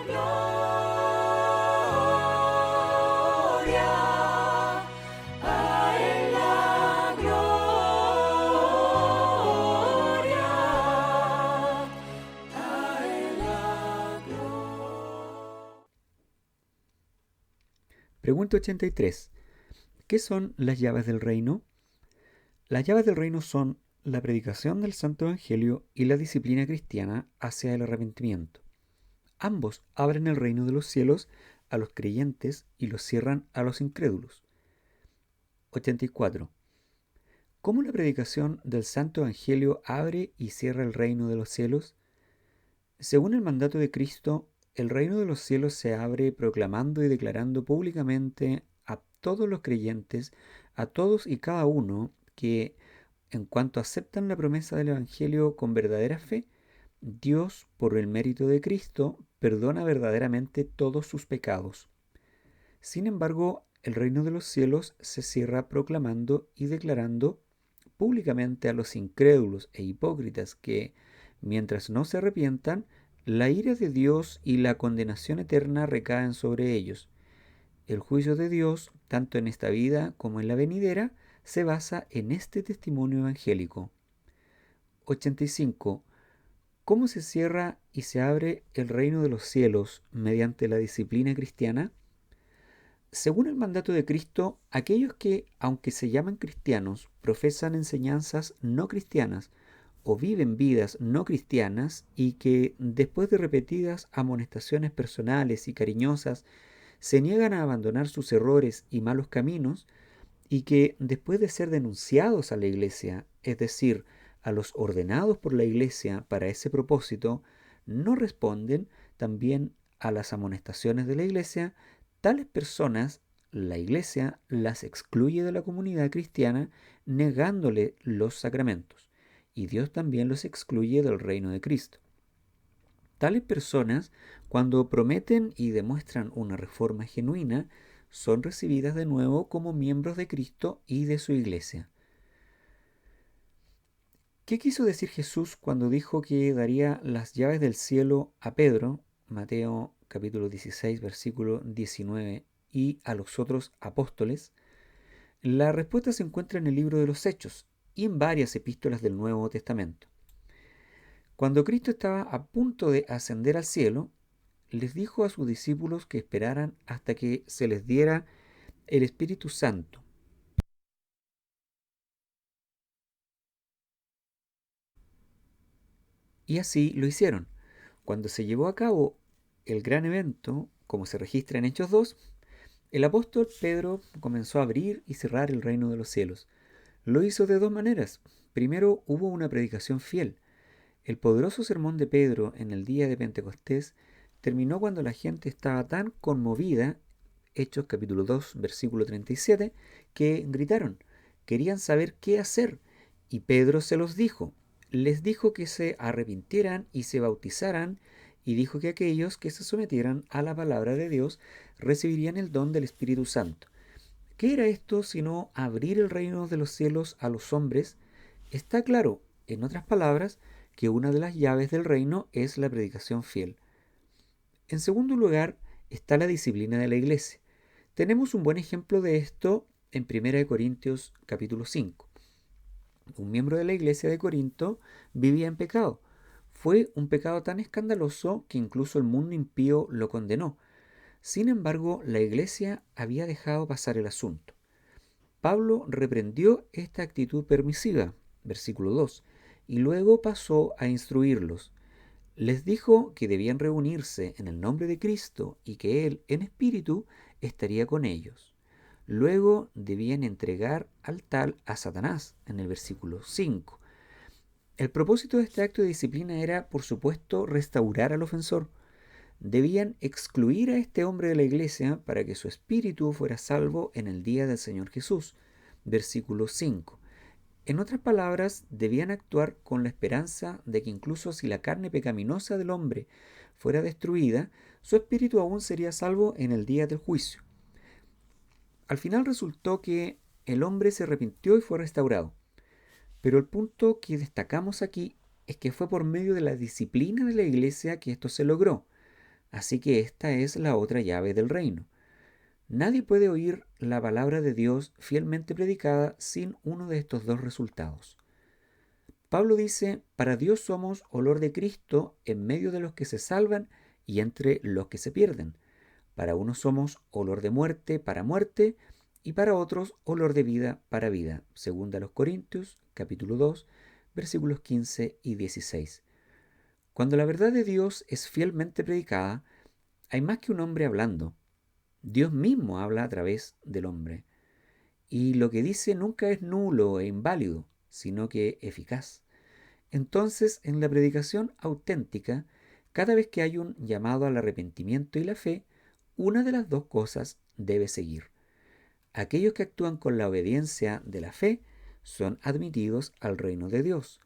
gloria, a Él la gloria, a Él la gloria. Pregunta 83. ¿Qué son las llaves del reino? Las llaves del reino son la predicación del Santo Evangelio y la disciplina cristiana hacia el arrepentimiento. Ambos abren el reino de los cielos a los creyentes y los cierran a los incrédulos. 84. ¿Cómo la predicación del Santo Evangelio abre y cierra el reino de los cielos? Según el mandato de Cristo, el reino de los cielos se abre proclamando y declarando públicamente a todos los creyentes, a todos y cada uno que, en cuanto aceptan la promesa del Evangelio con verdadera fe, Dios, por el mérito de Cristo, perdona verdaderamente todos sus pecados. Sin embargo, el reino de los cielos se cierra proclamando y declarando públicamente a los incrédulos e hipócritas que, mientras no se arrepientan, la ira de Dios y la condenación eterna recaen sobre ellos. El juicio de Dios, tanto en esta vida como en la venidera, se basa en este testimonio evangélico. 85. ¿Cómo se cierra y se abre el reino de los cielos mediante la disciplina cristiana? Según el mandato de Cristo, aquellos que, aunque se llaman cristianos, profesan enseñanzas no cristianas o viven vidas no cristianas y que, después de repetidas amonestaciones personales y cariñosas, se niegan a abandonar sus errores y malos caminos, y que, después de ser denunciados a la Iglesia, es decir, a los ordenados por la Iglesia para ese propósito, no responden también a las amonestaciones de la Iglesia, tales personas, la Iglesia las excluye de la comunidad cristiana negándole los sacramentos, y Dios también los excluye del reino de Cristo. Tales personas, cuando prometen y demuestran una reforma genuina, son recibidas de nuevo como miembros de Cristo y de su Iglesia. ¿Qué quiso decir Jesús cuando dijo que daría las llaves del cielo a Pedro, Mateo capítulo 16, versículo 19, y a los otros apóstoles? La respuesta se encuentra en el libro de los Hechos y en varias epístolas del Nuevo Testamento. Cuando Cristo estaba a punto de ascender al cielo, les dijo a sus discípulos que esperaran hasta que se les diera el Espíritu Santo. Y así lo hicieron. Cuando se llevó a cabo el gran evento, como se registra en Hechos 2, el apóstol Pedro comenzó a abrir y cerrar el reino de los cielos. Lo hizo de dos maneras. Primero, hubo una predicación fiel. El poderoso sermón de Pedro en el día de Pentecostés terminó cuando la gente estaba tan conmovida, Hechos capítulo 2, versículo 37, que gritaron, querían saber qué hacer, y Pedro se los dijo. Les dijo que se arrepintieran y se bautizaran, y dijo que aquellos que se sometieran a la palabra de Dios recibirían el don del Espíritu Santo. ¿Qué era esto sino abrir el reino de los cielos a los hombres? Está claro, en otras palabras, que una de las llaves del reino es la predicación fiel. En segundo lugar, está la disciplina de la iglesia. Tenemos un buen ejemplo de esto en 1 Corintios capítulo 5. Un miembro de la iglesia de Corinto vivía en pecado. Fue un pecado tan escandaloso que incluso el mundo impío lo condenó. Sin embargo, la iglesia había dejado pasar el asunto. Pablo reprendió esta actitud permisiva, versículo 2, y luego pasó a instruirlos. Les dijo que debían reunirse en el nombre de Cristo y que Él, en espíritu, estaría con ellos. Luego debían entregar al tal a Satanás, en el versículo 5. El propósito de este acto de disciplina era, por supuesto, restaurar al ofensor. Debían excluir a este hombre de la iglesia para que su espíritu fuera salvo en el día del Señor Jesús. Versículo 5. En otras palabras, debían actuar con la esperanza de que incluso si la carne pecaminosa del hombre fuera destruida, su espíritu aún sería salvo en el día del juicio. Al final resultó que el hombre se arrepintió y fue restaurado. Pero el punto que destacamos aquí es que fue por medio de la disciplina de la iglesia que esto se logró. Así que esta es la otra llave del reino. Nadie puede oír la palabra de Dios fielmente predicada sin uno de estos dos resultados. Pablo dice, para Dios somos olor de Cristo en medio de los que se salvan y entre los que se pierden. Para unos somos olor de muerte para muerte y para otros olor de vida para vida. Segunda a los Corintios, capítulo 2, versículos 15 y 16. Cuando la verdad de Dios es fielmente predicada, hay más que un hombre hablando. Dios mismo habla a través del hombre. Y lo que dice nunca es nulo e inválido, sino que eficaz. Entonces, en la predicación auténtica, cada vez que hay un llamado al arrepentimiento y la fe, una de las dos cosas debe seguir. Aquellos que actúan con la obediencia de la fe son admitidos al reino de Dios,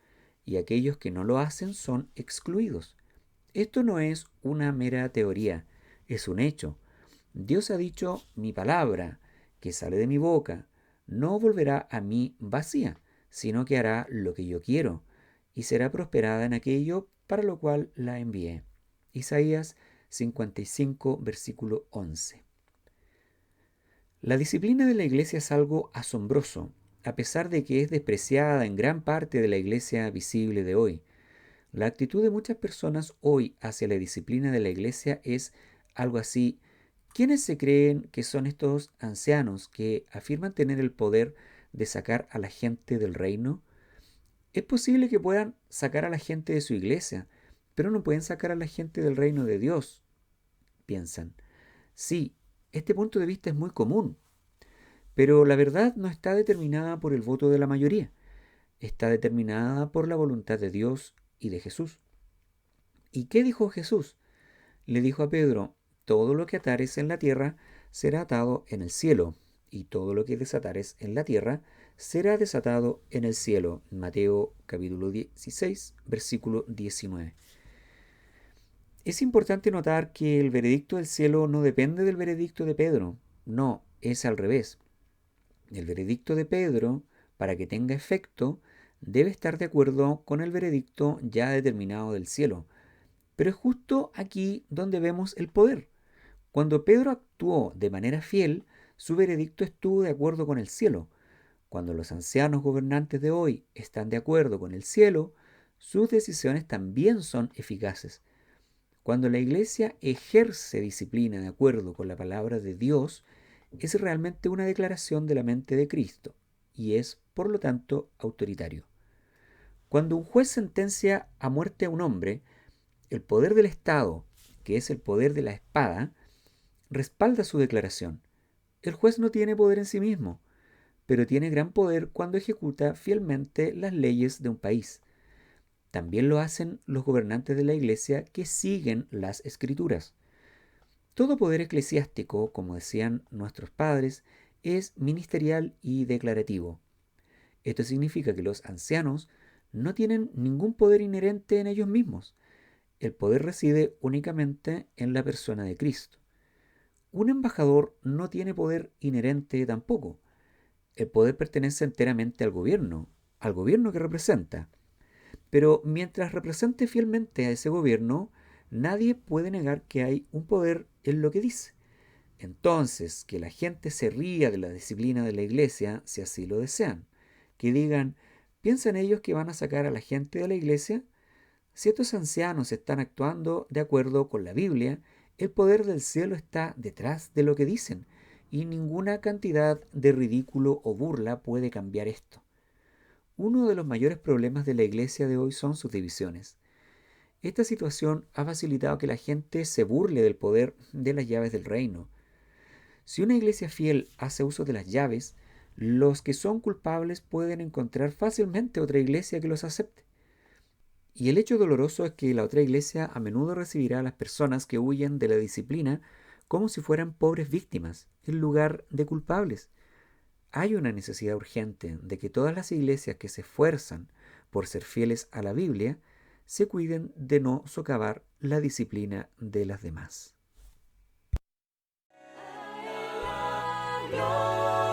y aquellos que no lo hacen son excluidos. Esto no es una mera teoría, es un hecho. Dios ha dicho, mi palabra, que sale de mi boca, no volverá a mí vacía, sino que hará lo que yo quiero, y será prosperada en aquello para lo cual la envié. Isaías 55, versículo 11. La disciplina de la iglesia es algo asombroso, a pesar de que es despreciada en gran parte de la iglesia visible de hoy. La actitud de muchas personas hoy hacia la disciplina de la iglesia es algo así. ¿Quiénes se creen que son estos ancianos que afirman tener el poder de sacar a la gente del reino? Es posible que puedan sacar a la gente de su iglesia, pero no pueden sacar a la gente del reino de Dios, piensan. Sí, este punto de vista es muy común, pero la verdad no está determinada por el voto de la mayoría, está determinada por la voluntad de Dios y de Jesús. ¿Y qué dijo Jesús? Le dijo a Pedro, todo lo que atares en la tierra será atado en el cielo, y todo lo que desatares en la tierra será desatado en el cielo. Mateo capítulo 16, versículo 19. Es importante notar que el veredicto del cielo no depende del veredicto de Pedro, no, es al revés. El veredicto de Pedro, para que tenga efecto, debe estar de acuerdo con el veredicto ya determinado del cielo. Pero es justo aquí donde vemos el poder. Cuando Pedro actuó de manera fiel, su veredicto estuvo de acuerdo con el cielo. Cuando los ancianos gobernantes de hoy están de acuerdo con el cielo, sus decisiones también son eficaces. Cuando la iglesia ejerce disciplina de acuerdo con la palabra de Dios, es realmente una declaración de la mente de Cristo y es, por lo tanto, autoritario. Cuando un juez sentencia a muerte a un hombre, el poder del Estado, que es el poder de la espada, respalda su declaración. El juez no tiene poder en sí mismo, pero tiene gran poder cuando ejecuta fielmente las leyes de un país. También lo hacen los gobernantes de la iglesia que siguen las escrituras. Todo poder eclesiástico, como decían nuestros padres, es ministerial y declarativo. Esto significa que los ancianos no tienen ningún poder inherente en ellos mismos. El poder reside únicamente en la persona de Cristo. Un embajador no tiene poder inherente tampoco. El poder pertenece enteramente al gobierno que representa. Pero mientras represente fielmente a ese gobierno, nadie puede negar que hay un poder en lo que dice. Entonces, que la gente se ría de la disciplina de la iglesia si así lo desean. Que digan, ¿piensan ellos que van a sacar a la gente de la iglesia? Si estos ancianos están actuando de acuerdo con la Biblia, el poder del cielo está detrás de lo que dicen, y ninguna cantidad de ridículo o burla puede cambiar esto. Uno de los mayores problemas de la iglesia de hoy son sus divisiones. Esta situación ha facilitado que la gente se burle del poder de las llaves del reino. Si una iglesia fiel hace uso de las llaves, los que son culpables pueden encontrar fácilmente otra iglesia que los acepte. Y el hecho doloroso es que la otra iglesia a menudo recibirá a las personas que huyen de la disciplina como si fueran pobres víctimas, en lugar de culpables. Hay una necesidad urgente de que todas las iglesias que se esfuerzan por ser fieles a la Biblia se cuiden de no socavar la disciplina de las demás. Gloria.